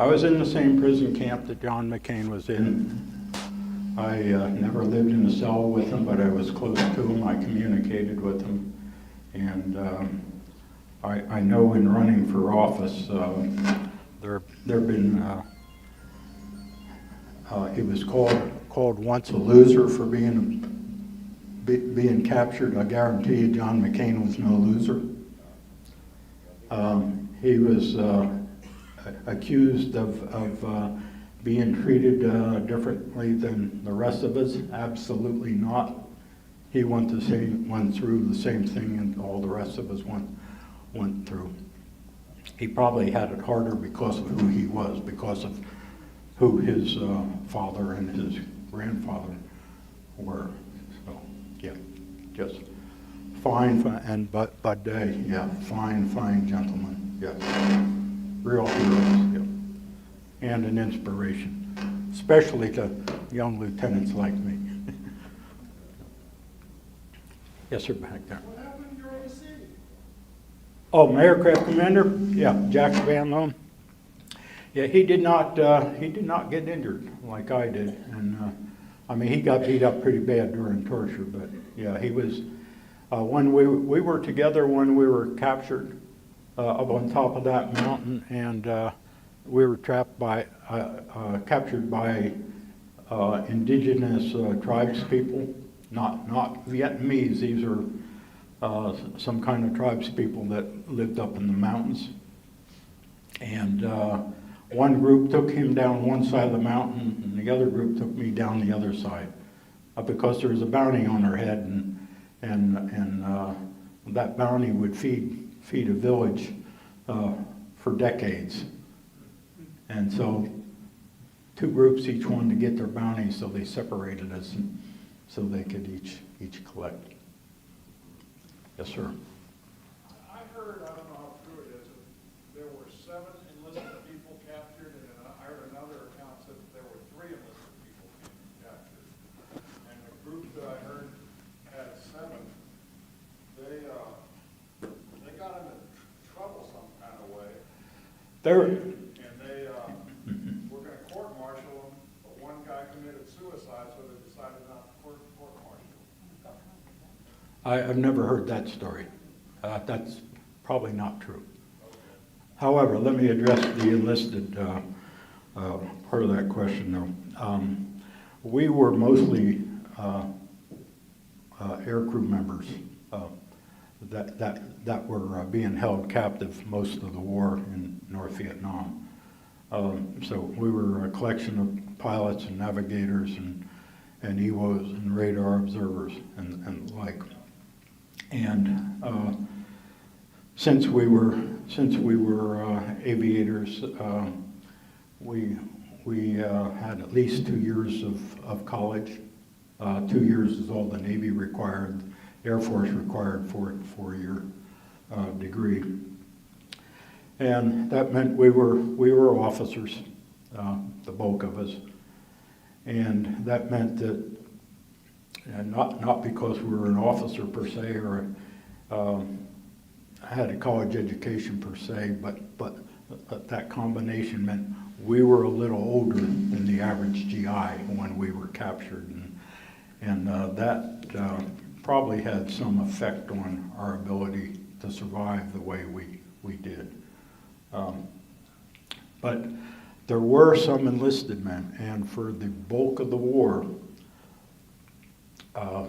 I was in the same prison camp that John McCain was in. I never lived in a cell with him, but I was close to him. I communicated with him. And I know in running for office, there have been, he was called once a loser for being captured. I guarantee you John McCain was no loser. He was accused of being treated differently than the rest of us. Absolutely not. He went through the same thing and all the rest of us went through. He probably had it harder because of who he was, because of who his father and his grandfather were. So yeah, just fine and but yeah, fine gentlemen. Yeah, real heroes. Yeah. And an inspiration, especially to young lieutenants like me. Yes, sir, back there. What happened during the siege? Oh, my aircraft commander? Yeah, Jack Van Loan. Yeah, he did not get injured like I did, and I mean he got beat up pretty bad during torture, but yeah, he was. When we were together when we were captured up on top of that mountain, and we were captured by indigenous tribes people, not Vietnamese. These are some kind of tribes people that lived up in the mountains. And one group took him down one side of the mountain, and the other group took me down the other side, because there was a bounty on our head, and that bounty would feed a village for decades. And so two groups each wanted to get their bounty, so they separated us so they could each collect. Yes, sir. I heard, I don't know how true it is, that there were 7 enlisted people captured, and I heard another account said that there were 3 enlisted people captured. And the group that I heard had 7. They got into trouble some kind of way. And they were going to court-martial them, but one guy committed suicide, so they decided not to court-martial him. I've never heard that story. That's probably not true. However, let me address the enlisted part of that question, though. We were mostly aircrew members that were being held captive most of the war in North Vietnam. So we were a collection of pilots and navigators and EWOs and radar observers and the like. And since we were aviators, we had at least 2 years of college. 2 years is all the Navy required. Air Force required 4-year degree, and that meant we were officers, the bulk of us, and that meant that not because we were an officer per se or had a college education per se, but that combination meant we were a little older than the average GI when we were captured, and that probably had some effect on our ability to survive the way we did. But there were some enlisted men, and for the bulk of the war,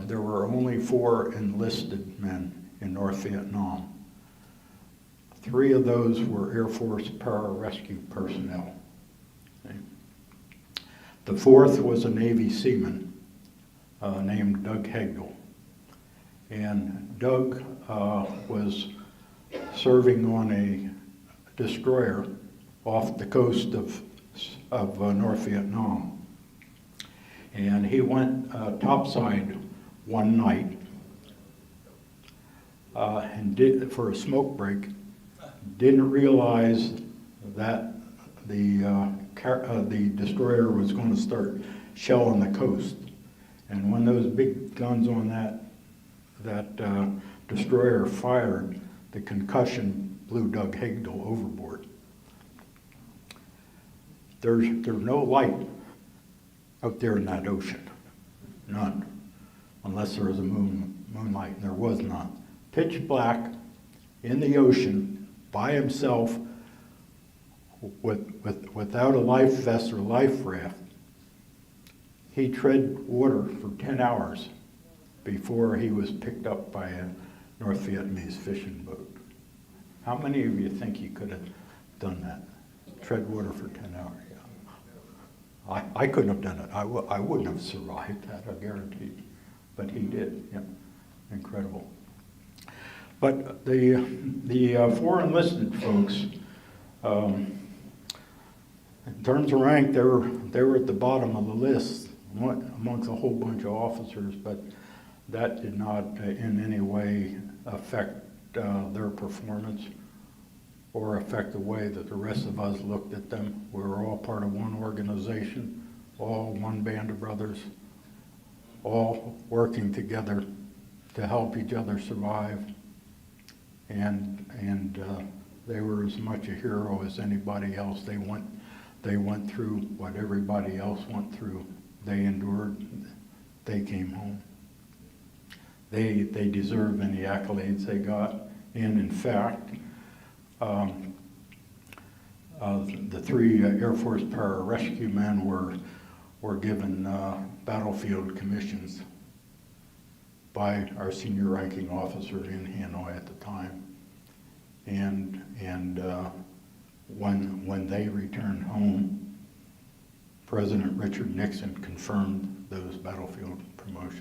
there were only 4 enlisted men in North Vietnam. 3 of those were Air Force pararescue personnel. Okay. The 4th was a Navy seaman named Doug Hegel. And Doug was serving on a destroyer off the coast of North Vietnam. And he went topside one night and for a smoke break, didn't realize that the destroyer was going to start shelling the coast. And when those big guns on that destroyer fired, the concussion blew Doug Hagedal overboard. there's no light out there in that ocean, none, unless there was a moonlight, and there was none. Pitch black in the ocean by himself without a life vest or life raft. He tread water for 10 hours before he was picked up by a North Vietnamese fishing boat. How many of you think he could have done that? Tread water for 10 hours, yeah. I couldn't have done it. I wouldn't have survived that, I guarantee. But he did, yeah. Incredible. But the four enlisted folks, in terms of rank, they were at the bottom of the list amongst a whole bunch of officers, but that did not in any way affect their performance or affect the way that the rest of us looked at them. We were all part of one organization, all one band of brothers, all working together to help each other survive. And they were as much a hero as anybody else. They went through what everybody else went through. They endured. They came home. They deserve any accolades they got. And in fact, the three Air Force pararescue men were given battlefield commissions by our senior ranking officer in Hanoi at the time. And when they returned home, President Richard Nixon confirmed those battlefield promotions.